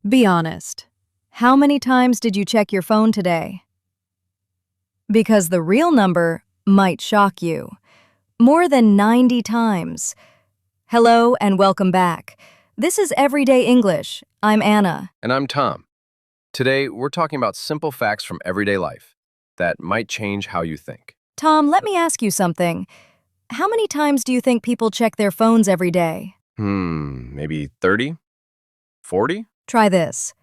Be honest. How many times did you check your phone today? Because the real number might shock you. More than 90 times. Hello and welcome back. This is Everyday English. I'm Anna. And I'm Tom. Today, we're talking about simple facts from everyday life that might change how you think. Tom, let me ask you something. How many times do you think people check their phones every day? Maybe 30? 40? Try this.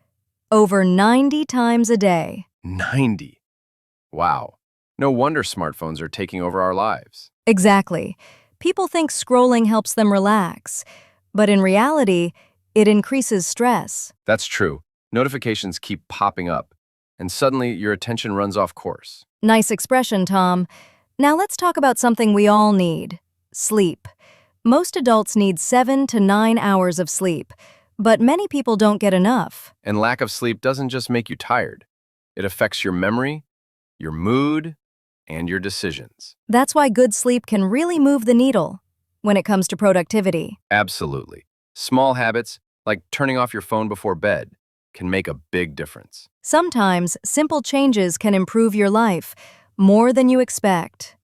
Over 90 times a day. 90. Wow. No wonder smartphones are taking over our lives. Exactly. People think scrolling helps them relax, but in reality, it increases stress. That's true. Notifications keep popping up, and suddenly your attention runs off course. Nice expression, Tom. Now let's talk about something we all need: sleep. Most adults need 7 to 9 hours of sleep, but many people don't get enough. And lack of sleep doesn't just make you tired. It affects your memory, your mood, and your decisions. That's why good sleep can really move the needle when it comes to productivity. Absolutely. Small habits, like turning off your phone before bed, can make a big difference. Sometimes simple changes can improve your life more than you expect.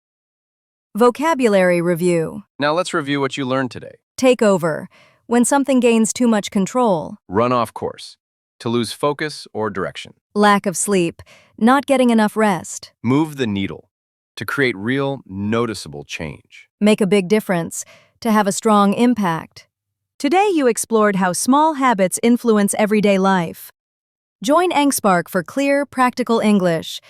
Vocabulary review. Now let's review what you learned today. Take over. When something gains too much control. Run off course, to lose focus or direction. Lack of sleep. Not getting enough rest. Move the needle, to create real, noticeable change. Make a big difference. To have a strong impact. Today you explored how small habits influence everyday life. Join Engspark for clear, practical English.